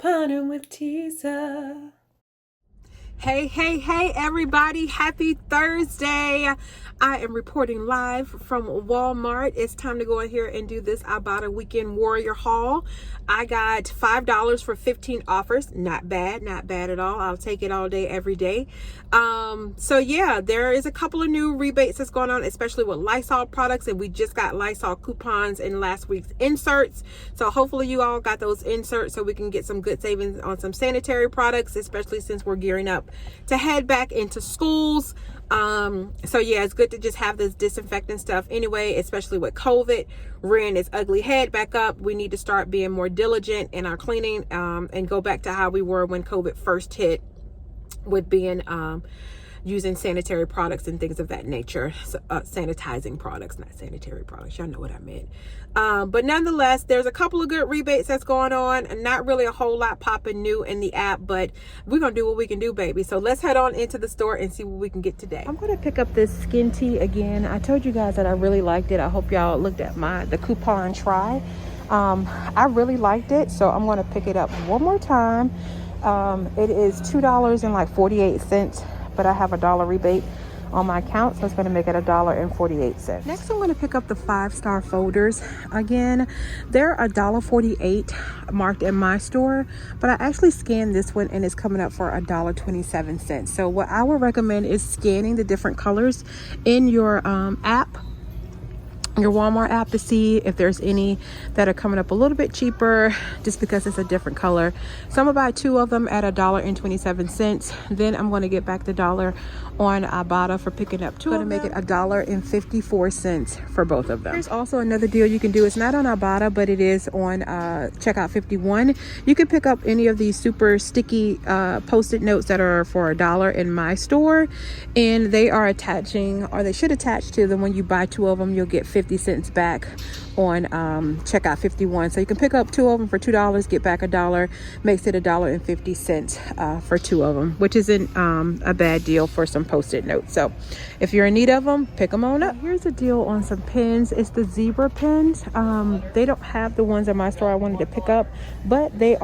Couponing with Tisa. Hey, everybody. Happy Thursday. I am reporting live from Walmart. It's time to go in here and do this Ibotta Weekend Warrior haul. I got $5 for 15 offers. Not bad at all. I'll take it all day, every day. So yeah, there is a couple of new rebates that's going on, especially with Lysol products. And we just got Lysol coupons in last week's inserts. So hopefully you all got those inserts so we can get some good savings on some sanitary products, especially since we're gearing up to head back into schools. So yeah, it's good to just have this disinfectant stuff anyway, especially with COVID rearing its ugly head back up. We need to start being more diligent in our cleaning, and go back to how we were when COVID first hit, with being using sanitary products and things of that nature. So, sanitizing products, not sanitary products. Y'all know what I meant. But nonetheless, there's a couple of good rebates that's going on, and not really a whole lot popping new in the app, but we're gonna do what we can do, baby. So let's head on into the store and see what we can get today. I'm gonna pick up this skin tea again. I told you guys that I really liked it. I hope y'all looked at the coupon try. I really liked it, so I'm gonna pick it up one more time. It is $2.48, but I have $1 rebate on my account, so it's going to make it $1.48. Next, I'm going to pick up the 5-star folders. Again, they're $1.48 marked in my store, but I actually scanned this one and it's coming up for $1.27. So what I would recommend is scanning the different colors in your app, your Walmart app, to see if there's any that are coming up a little bit cheaper just because it's a different color. So I'm gonna buy 2 of them at $1.27. Then I'm going to get back the $1 on Ibotta for picking up 2 of them. Make it $1.54 for both of them. There's also another deal you can do. It's not on Ibotta, but it is on checkout 51. You can pick up any of these super sticky post-it notes that are for $1 in my store, and they are attaching, or they should attach to them. When you buy 2 of them, you'll get 50 cents back on checkout 51. So you can pick up 2 of them for $2, get back $1, makes it $1.50 for 2 of them, which isn't a bad deal for some post-it notes. So if you're in need of them, pick them on up. Here's a deal on some pens. It's the zebra pens. They don't have the ones in my store I wanted to pick up, but the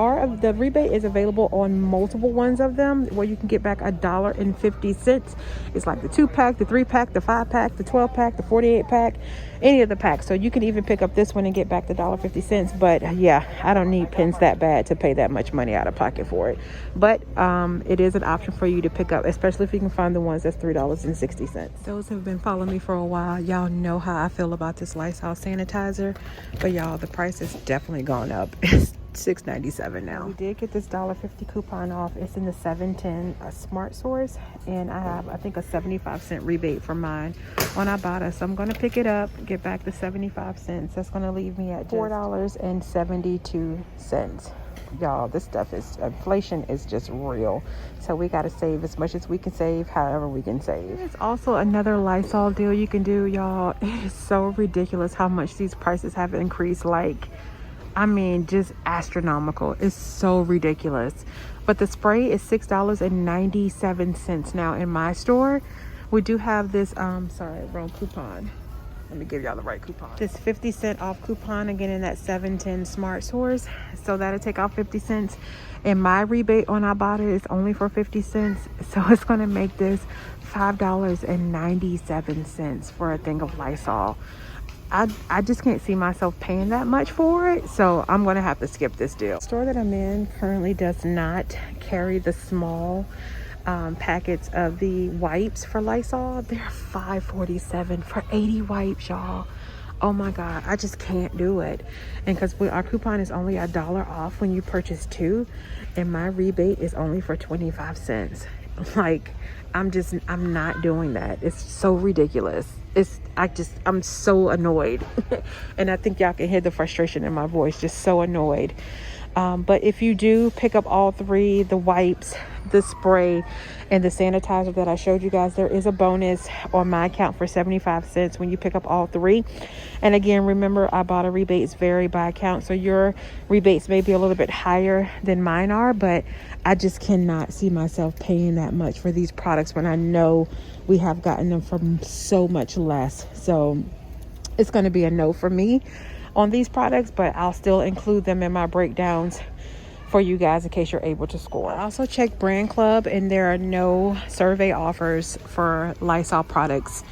rebate is available on multiple ones of them, where you can get back $1.50. It's like the 2-pack, the 3-pack, the 5-pack, the 12-pack, the 48-pack, any of the packs. So you can even pick up this one and get back the $1.50. But yeah, I don't need pens that bad to pay that much money out of pocket for it. But it is an option for you to pick up, especially if you can find the ones that's $3.60. Those who have been following me for a while, y'all know how I feel about this Lysol sanitizer. But y'all, the price has definitely gone up. It's $6.97 now. We did get this $1.50 coupon off. It's in the 710 Smart Source, and I have, I think, a 75-cent rebate for mine on Ibotta. So I'm going to pick it up, get back the 75 cents. That's going to leave me at $4.72. Y'all, this stuff is, inflation is just real. So we got to save as much as we can save, however we can save. There's also another Lysol deal you can do, y'all. It is so ridiculous how much these prices have increased. Like, I mean, just astronomical. It's so ridiculous. But the spray is $6.97 now in my store. We do have this, sorry, wrong coupon. Let me give y'all the right coupon. This 50-cent off coupon, again, in that 710 Smart Source. So that'll take off 50 cents. And my rebate on Ibotta is only for 50 cents. So it's going to make this $5.97 for a thing of Lysol. I just can't see myself paying that much for it, so I'm going to have to skip this deal. The store that I'm in currently does not carry the small packets of the wipes for Lysol. They're $5.47 for 80 wipes, y'all. Oh my God, I just can't do it. And because our coupon is only $1 off when you purchase 2, and my rebate is only for 25 cents. Like, I'm not doing that. It's so ridiculous. I'm so annoyed. And I think y'all can hear the frustration in my voice, just so annoyed. But if you do pick up all 3, the wipes, the spray, and the sanitizer that I showed you guys, there is a bonus on my account for 75 cents when you pick up all 3. And again, remember, Ibotta rebates vary by account, so your rebates may be a little bit higher than mine are, but I just cannot see myself paying that much for these products when I know we have gotten them for so much less. So it's going to be a no for me on these products, but I'll still include them in my breakdowns for you guys in case you're able to score. I also checked Brand Club, and there are no survey offers for Lysol products.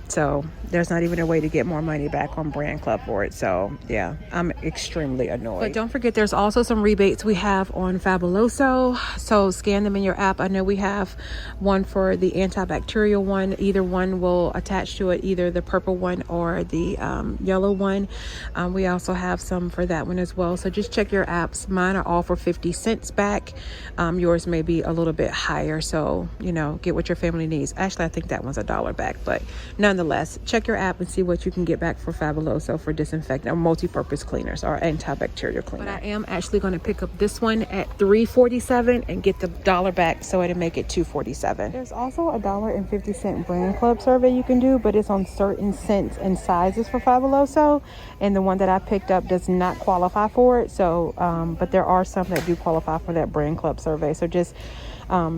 So there's not even a way to get more money back on Brand Club for it. So yeah, I'm extremely annoyed. But don't forget, there's also some rebates we have on Fabuloso. So scan them in your app. I know we have one for the antibacterial one. Either one will attach to it, either the purple one or the yellow one. We also have some for that one as well. So just check your apps. Mine are all for 50 cents back. Yours may be a little bit higher. So, you know, get what your family needs. Actually, I think that one's $1 back, but nonetheless, check your app and see what you can get back for Fabuloso for disinfectant or multi-purpose cleaners or antibacterial cleaner. But I am actually going to pick up this one at $3.47 and get the $1 back, so it'll make it $2.47. There's also a $1.50 Brand Club survey you can do, but it's on certain scents and sizes for Fabuloso, and the one that I picked up does not qualify for it. So but there are some that do qualify for that Brand Club survey. So just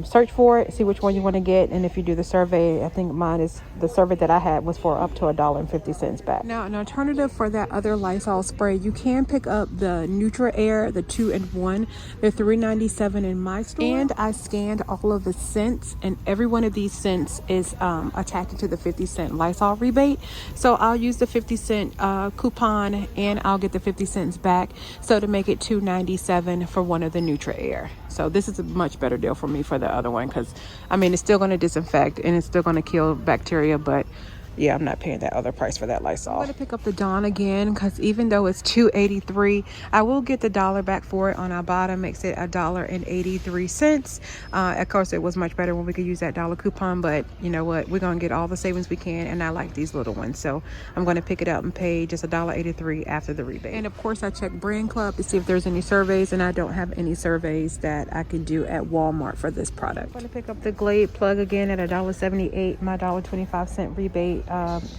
search for it, see which one you want to get, and if you do the survey, I think mine is the survey that I had was for up to $1.50 back. Now, an alternative for that other Lysol spray, you can pick up the Neutra Air, the 2-in-1. They're $3.97 in my store, and I scanned all of the scents, and every one of these scents is attached to the 50-cent Lysol rebate. So I'll use the 50-cent coupon, and I'll get the 50 cents back, so to make it $2.97 for one of the Neutra Air. So this is a much better deal for me for the other one, because I mean, it's still going to disinfect and it's still going to kill bacteria, but yeah, I'm not paying that other price for that Lysol. I'm going to pick up the Dawn again, because even though it's $2.83, I will get the $1 back for it on Ibotta. Makes it $1.83. Of course, it was much better when we could use that $1 coupon, but you know what? We're going to get all the savings we can, and I like these little ones. So I'm going to pick it up and pay just $1.83 after the rebate. And of course, I checked Brand Club to see if there's any surveys, and I don't have any surveys that I can do at Walmart for this product. I'm going to pick up the Glade plug again at $1.78. My $1.25 rebate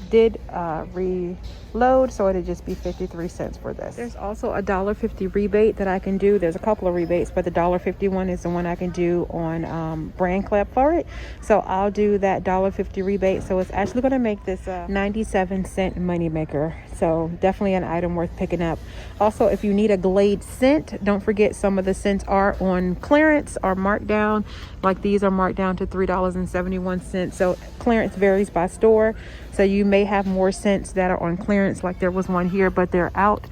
did reload, so it'd just be 53 cents for this. There's also a $1.50 rebate that I can do. There's a couple of rebates, but the $1.50 one is the one I can do on Brand Club for it. So I'll do that $1.50 rebate. So it's actually going to make this a 97-cent money maker. So definitely an item worth picking up. Also, if you need a Glade scent, don't forget some of the scents are on clearance or marked down. Like these are marked down to $3.71. So clearance varies by store. So you may have more scents that are on clearance, like there was one here, but they're out.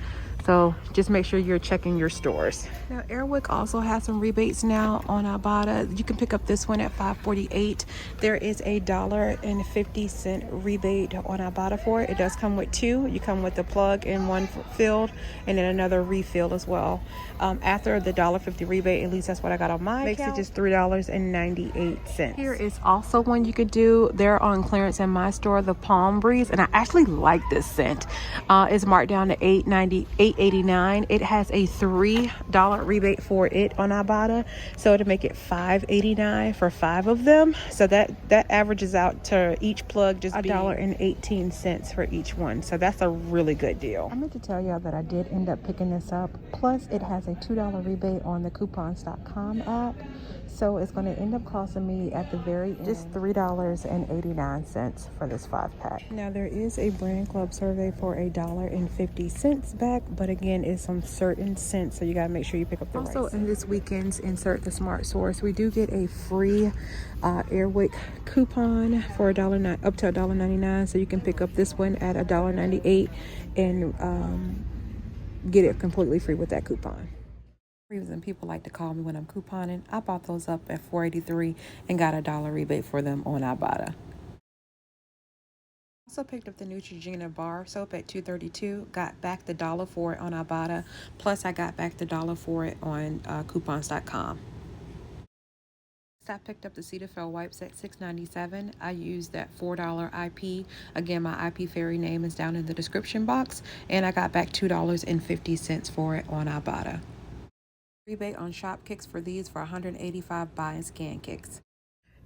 So just make sure you're checking your stores. Now, Airwick also has some rebates now on Ibotta. You can pick up this one at $5.48. There is a $1.50 rebate on Ibotta for it. It does come with two. You come with the plug in one filled and then another refill as well. After the $1.50 rebate, at least that's what I got on my account, makes it just $3.98. Here is also one you could do. They're on clearance in my store, the Palm Breeze, and I actually like this scent. It's marked down to $8.89. It has a $3 rebate for it on Ibotta, so to make it $5.89 for 5 of them. So that averages out to each plug just $1.18 for each one. So that's a really good deal. I meant to tell y'all that I did end up picking this up. Plus, it has a $2 rebate on the coupons.com app. So it's going to end up costing me at the very end just $3.89 for this 5-pack. Now, there is a Brand Club survey for $1.50 back, but again, it's on certain scents, so you got to make sure you pick up the right. Also, in this weekend's Insert the Smart Source, we do get a free Airwick coupon for up to $1.99, so you can pick up this one at $1.98 and get it completely free with that coupon. And people like to call me when I'm couponing. I bought those up at $4.83 and got a $1 rebate for them on Ibotta. Also picked up the Neutrogena bar soap at $2.32. Got back the $1 for it on Ibotta. Plus, I got back the $1 for it on coupons.com. I picked up the Cetaphil wipes at $6.97. I used that $4 IP. Again, my IP fairy name is down in the description box. And I got back $2.50 for it on Ibotta. Rebate on shop kicks for these for 185 buy and scan kicks.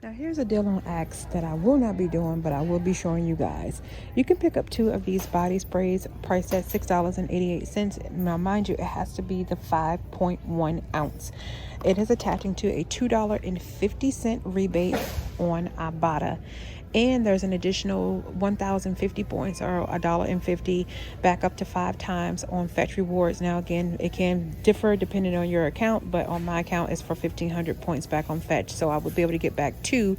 Now here's a deal on Axe that I will not be doing, but I will be showing you guys. You can pick up 2 of these body sprays priced at $6.88. Now mind you, it has to be the 5.1 ounce. It is attaching to a $2.50 rebate on Ibotta. And there's an additional 1,050 points, or $1.50, back up to 5 times on Fetch Rewards. Now again, it can differ depending on your account, but on my account it's for 1,500 points back on Fetch, so I would be able to get back 2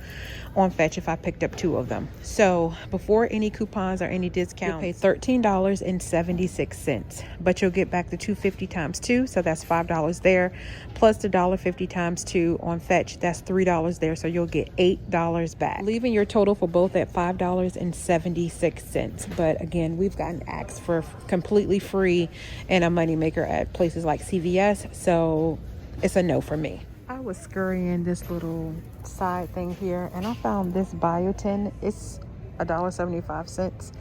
on Fetch if I picked up 2 of them. So before any coupons or any discounts, you pay $13.76, but you'll get back the $2.50 times 2, so that's $5 there, plus the $1.50 times 2 on Fetch, that's $3 there, so you'll get $8 back, leaving your total for both at $5.76. But again, we've gotten asked for completely free and a moneymaker at places like CVS, so it's a no for me. I was scurrying this little side thing here and I found this biotin. It's $1.75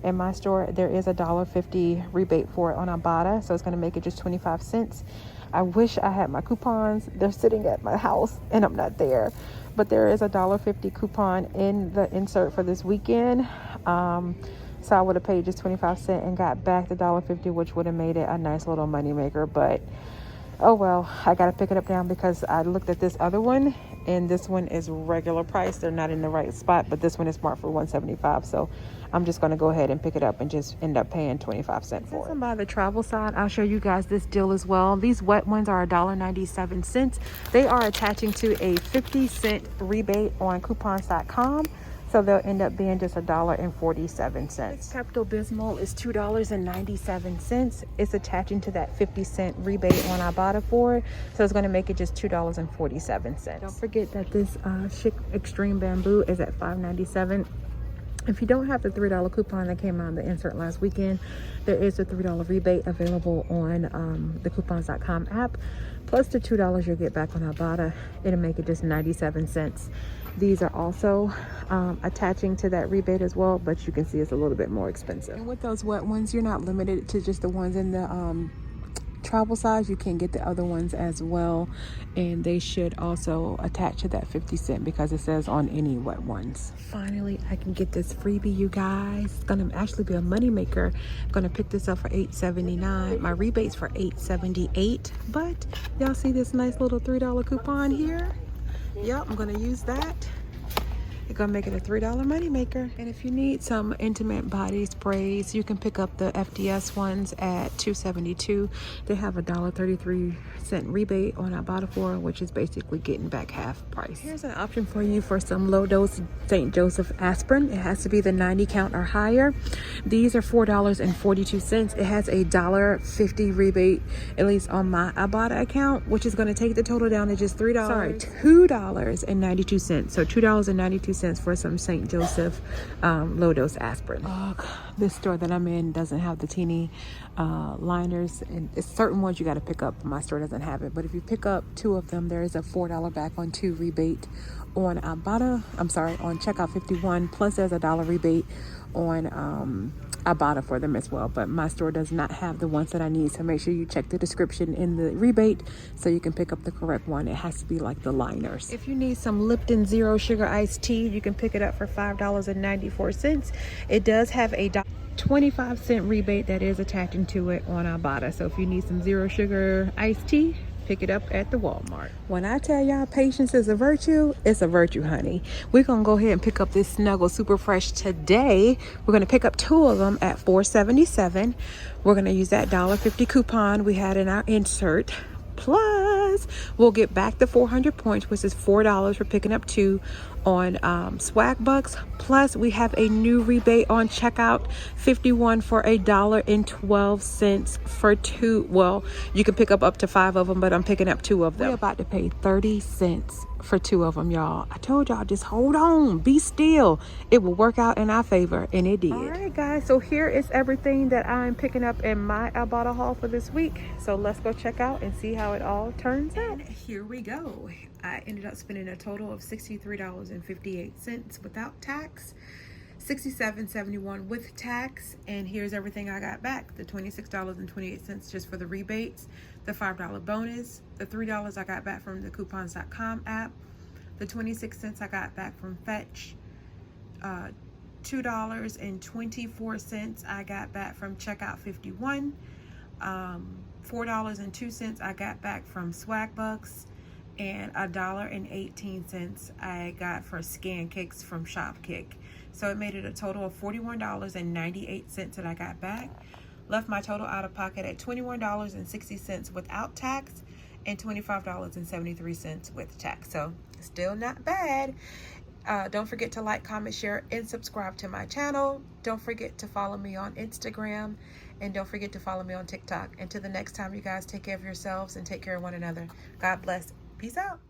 in my store. There is a $1.50 rebate for it on Ibotta, so it's going to make it just 25 cents. I wish I had my coupons. They're sitting at my house and I'm not there, but there is a $1.50 coupon in the insert for this weekend. So I would have paid just 25 cents and got back the $1.50, which would have made it a nice little money maker. But oh well, I gotta pick it up now because I looked at this other one and this one is regular price. They're not in the right spot, but this one is marked for $1.75, so I'm just gonna go ahead and pick it up and just end up paying 25 cents for it. Since I'm by the travel side, I'll show you guys this deal as well. These wet ones are $1.97. They are attaching to a 50-cent rebate on coupons.com. So they'll end up being just $1.47. This Pepto-Bismol is $2.97. It's attaching to that 50-cent rebate on Ibotta for it. So it's going to make it just $2.47. Don't forget that this Chic Extreme Bamboo is at $5.97. If you don't have the $3 coupon that came on the insert last weekend, there is a $3 rebate available on the coupons.com app. Plus the $2 you'll get back on Ibotta. It'll make it just 97 cents. These are also attaching to that rebate as well, but you can see it's a little bit more expensive. And with those wet ones, you're not limited to just the ones in the travel size. You can get the other ones as well, and they should also attach to that 50 cent because it says on any wet ones. Finally, I can get this freebie, you guys. It's gonna actually be a money maker. I'm gonna pick this up for $8.79. My rebate's for $8.78, but y'all see this nice little $3 coupon here? Yep, I'm gonna use that. It's gonna make it a $3 money maker. And if you need some intimate body sprays, you can pick up the FDS ones at $2.72. They have a $1.33 rebate on Ibotta for, which is basically getting back half price. Here's an option for you for some low dose St. Joseph aspirin. It has to be the 90 count or higher. These are $4.42. It has a $1.50 rebate, at least on my Ibotta account, which is going to take the total down to just $2.92. So $2.92 for some St. Joseph low dose aspirin. This store that I'm in doesn't have the teeny liners, and it's certain ones you got to pick up. My store doesn't have it, but if you pick up 2 of them, there is a $4 back on 2 rebate on Ibotta. I'm sorry, on checkout 51, plus there's a $1 rebate on Ibotta for them as well. But my store does not have the ones that I need, so make sure you check the description in the rebate so you can pick up the correct one. It has to be like the liners. If you need some Lipton Zero Sugar iced tea, you can pick it up for $5.94. It does have a 25 cent rebate that is attaching to it on Ibotta. So if you need some zero sugar iced tea, pick it up at the Walmart. When I tell y'all patience is a virtue, it's a virtue, honey. We're gonna go ahead and pick up this Snuggle Super Fresh today. We're gonna pick up 2 of them at $4.77. We're gonna use that $1.50 coupon we had in our insert. Plus, we'll get back the 400 points, which is $4 for picking up 2 on Swag Bucks. Plus, we have a new rebate on checkout 51 for $1.12 for 2. Well, you can pick up to 5 of them, but I'm picking up 2 of them. We're about to pay 30 cents for 2 of them, y'all. I told y'all, just hold on, be still. It will work out in our favor, and it did. All right, guys, so here is everything that I'm picking up in my Ibotta haul for this week. So let's go check out and see how it all turns out. Here we go. I ended up spending a total of $63.58 without tax, $67.71 with tax, and here's everything I got back: the $26.28 just for the rebates, the $5 bonus, the $3 I got back from the coupons.com app, the 26 cents I got back from Fetch, $2.24 I got back from checkout 51, $4.02 I got back from Swag Bucks, and $1.18 I got for scan kicks from Shopkick. So it made it a total of $41.98 that I got back. Left my total out of pocket at $21.60 without tax and $25.73 with tax. So still not bad. Don't forget to like, comment, share, and subscribe to my channel. Don't forget to follow me on Instagram, and don't forget to follow me on TikTok. Until the next time, you guys, take care of yourselves and take care of one another. God bless. Peace out.